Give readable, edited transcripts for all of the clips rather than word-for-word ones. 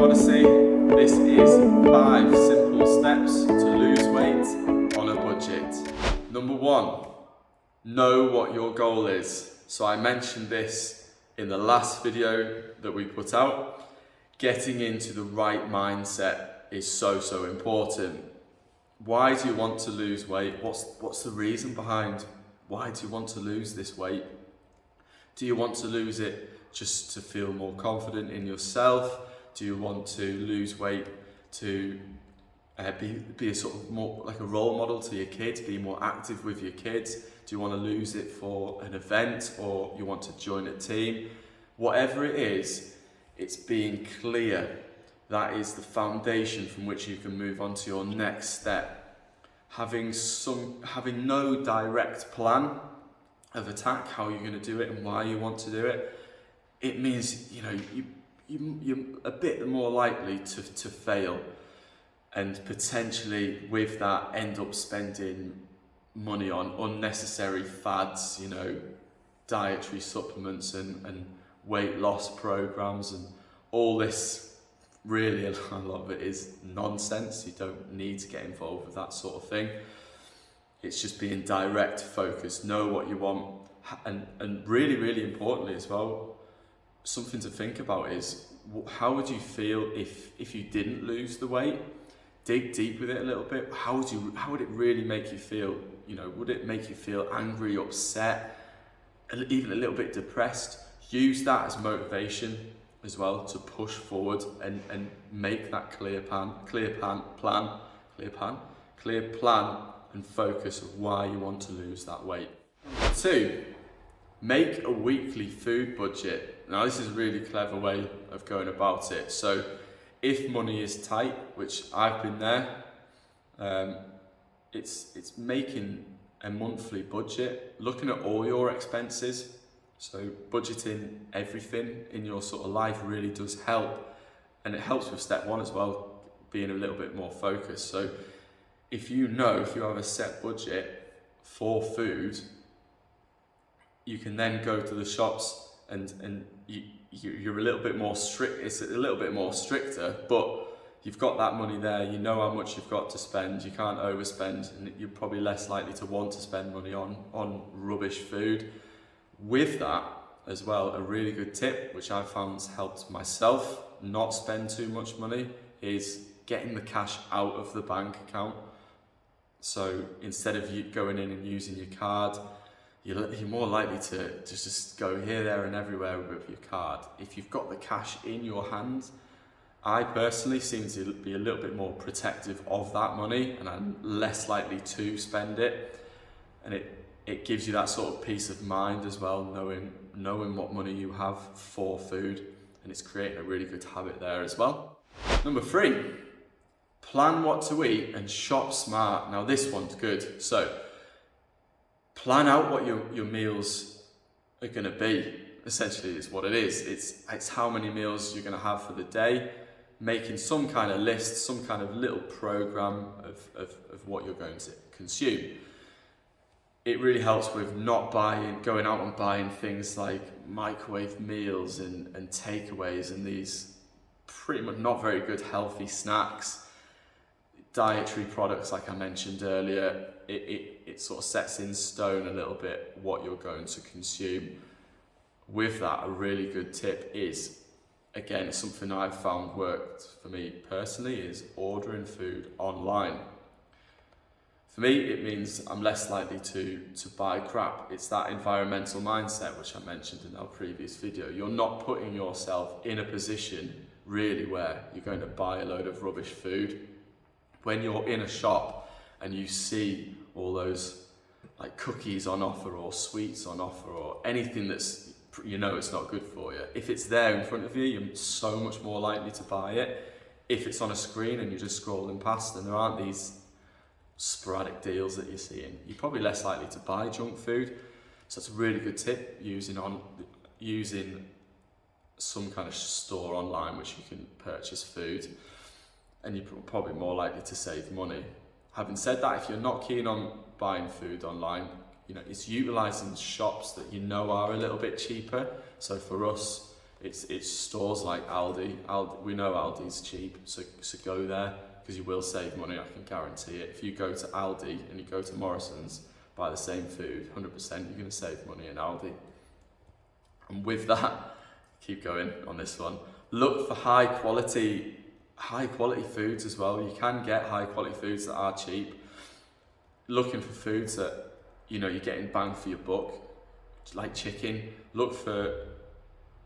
Odyssey. This is 5 simple steps to lose weight on a budget. Number 1, know what your goal is. So I mentioned this in the last video that we put out. Getting into the right mindset is so important. Why do you want to lose weight? What's the reason behind why do you want to lose this weight? Do you want to lose it just to feel more confident in yourself? Do you want to lose weight to be a sort of more like a role model to your kids, be more active with your kids? Do you want to lose it for an event, or you want to join a team? Whatever it is, it's being clear. That is the foundation from which you can move on to your next step. Having no direct plan of attack, how you're going to do it and why you want to do it, it means you're a bit more likely to fail, and potentially with that end up spending money on unnecessary fads, dietary supplements and weight loss programs, and all this. Really, a lot of it is nonsense. You don't need to get involved with that sort of thing. It's just being direct, focused, know what you want, and really importantly as well, something to think about is how would you feel if you didn't lose the weight? Dig deep with it a little bit. How would it really make you feel? Would it make you feel angry, upset, even a little bit depressed? Use that as motivation as well to push forward and make that clear plan and focus of why you want to lose that weight. 2, make a weekly food budget. Now this is a really clever way of going about it. So if money is tight, which I've been there, it's making a monthly budget, looking at all your expenses. So budgeting everything in your sort of life really does help, and it helps with step 1 as well, being a little bit more focused. So if you have a set budget for food, you can then go to the shops and you're a little bit more strict. It's a little bit more stricter, but you've got that money there. You know how much you've got to spend. You can't overspend, and you're probably less likely to want to spend money on rubbish food. With that as well, a really good tip, which I found has helped myself not spend too much money, is getting the cash out of the bank account. So instead of you going in and using your card, you're more likely to just go here, there and everywhere with your card. If you've got the cash in your hands, I personally seem to be a little bit more protective of that money, and I'm less likely to spend it. And it gives you that sort of peace of mind as well, knowing what money you have for food, and it's creating a really good habit there as well. Number 3, plan what to eat and shop smart. Now this one's good. So plan out what your meals are going to be. Essentially is what it is. It's how many meals you're going to have for the day, making some kind of list, some kind of little program of what you're going to consume. It really helps with not going out and buying things like microwave meals and takeaways and these pretty much not very good healthy snacks, dietary products like I mentioned earlier. It sort of sets in stone a little bit what you're going to consume. With that, a really good tip is, again, something I've found worked for me personally, is ordering food online. For me, it means I'm less likely to buy crap. It's that environmental mindset, which I mentioned in our previous video. You're not putting yourself in a position really where you're going to buy a load of rubbish food. When you're in a shop and you see all those like cookies on offer or sweets on offer or anything that's, it's not good for you, if it's there in front of you, you're so much more likely to buy it. If it's on a screen and you're just scrolling past and there aren't these sporadic deals that you're seeing, you're probably less likely to buy junk food. So that's a really good tip, using some kind of store online which you can purchase food, and you're probably more likely to save money. Having said that, if you're not keen on buying food online, it's utilising shops that are a little bit cheaper. So for us, It's stores like Aldi. We know Aldi's cheap, so go there because you will save money, I can guarantee it. If you go to Aldi and you go to Morrison's, buy the same food, 100% you're going to save money in Aldi. And with that, keep going on this one. Look for high quality foods as well. You can get high quality foods that are cheap. Looking for foods that you're getting bang for your buck, like chicken. Look for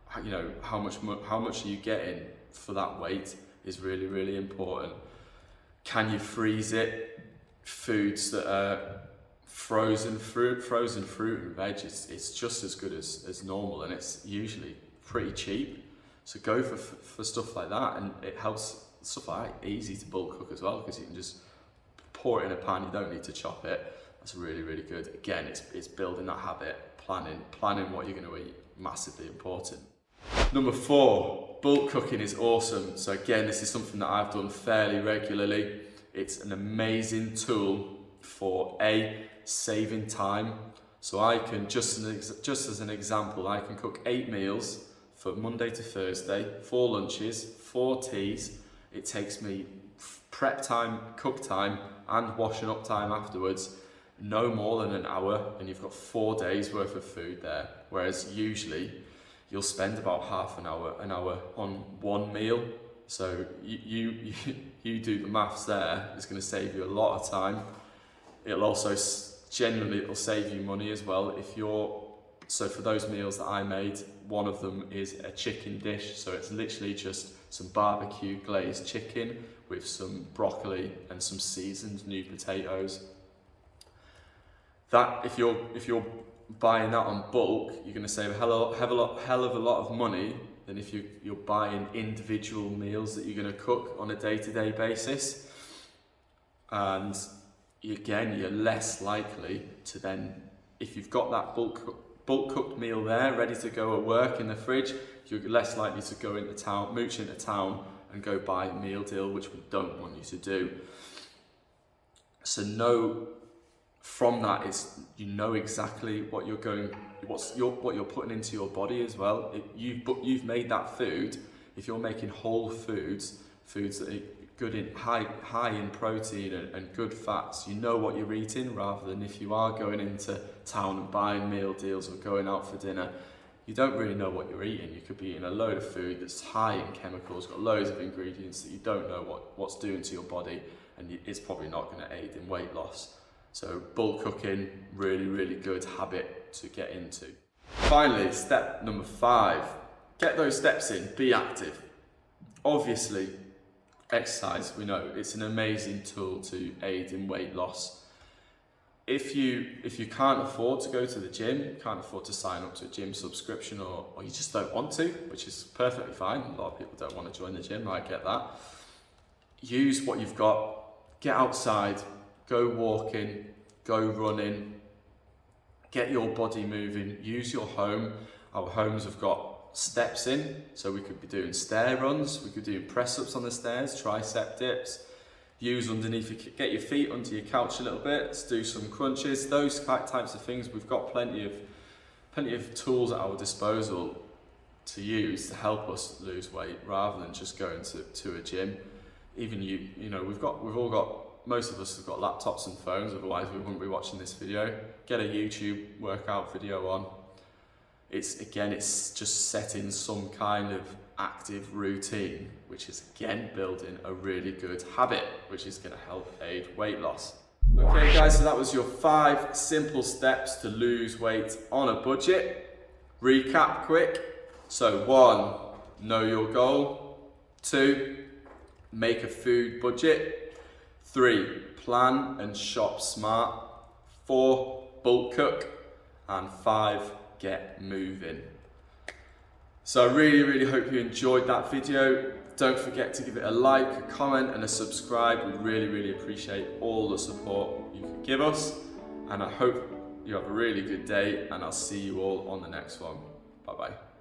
how much are you getting for that weight is really, really important. Can you freeze it? Foods that are frozen fruit and veg, it's just as good as normal, and it's usually pretty cheap. So go for stuff like that, and it helps. Stuff like that, easy to bulk cook as well, because you can just pour it in a pan. You don't need to chop it. That's really, really good. Again, it's building that habit, planning what you're going to eat, massively important. Number 4, bulk cooking is awesome. So again, this is something that I've done fairly regularly. It's an amazing tool for saving time. So I can, just as an example, I can cook 8 meals for Monday to Thursday, 4 lunches, 4 teas. It takes me prep time, cook time, and washing up time afterwards, no more than an hour, and you've got 4 days worth of food there. Whereas usually you'll spend about half an hour on one meal. So you do the maths there. It's going to save you a lot of time. It'll also it'll save you money as well. So for those meals that I made, one of them is a chicken dish. So it's literally just some barbecue glazed chicken with some broccoli and some seasoned new potatoes. That if you're buying that on bulk, you're going to save a hell of a lot of money than if you're buying individual meals that you're going to cook on a day-to-day basis. And again, you're less likely to then, if you've got that bulk cooked meal there ready to go at work in the fridge, you're less likely to go into town, mooch into town and go buy a meal deal, which we don't want you to do. So from that is you know exactly what you're putting into your body as well. You've made that food. If you're making whole foods that are good in high in protein and good fats, you know what you're eating, rather than if you are going into town and buying meal deals or going out for dinner, you don't really know what you're eating. You could be eating a load of food that's high in chemicals, got loads of ingredients that you don't know what's doing to your body, and it's probably not going to aid in weight loss. So bulk cooking, really, really good habit to get into. Finally, step number 5, get those steps in, be active. Obviously, exercise, we know, it's an amazing tool to aid in weight loss. If you can't afford to go to the gym, can't afford to sign up to a gym subscription, or you just don't want to, which is perfectly fine. A lot of people don't want to join the gym, I get that. Use what you've got, get outside, go walking, go running, get your body moving, use your home. Our homes have got steps in, so we could be doing stair runs, we could do press ups on the stairs, tricep dips, use underneath, get your feet under your couch a little bit, let's do some crunches, those types of things. We've got plenty of tools at our disposal to use to help us lose weight, rather than just going to a gym. Even most of us have got laptops and phones, otherwise we wouldn't be watching this video. Get a YouTube workout video on. It's just setting some kind of active routine, which is again building a really good habit, which is going to help aid weight loss. Okay guys, so that was your 5 simple steps to lose weight on a budget. Recap quick. So 1, know your goal. 2, make a food budget. 3, plan and shop smart. 4, bulk cook. And 5, get moving. So I really, really hope you enjoyed that video. Don't forget to give it a like, a comment and a subscribe. We really, really appreciate all the support you can give us. And I hope you have a really good day, and I'll see you all on the next one. Bye bye.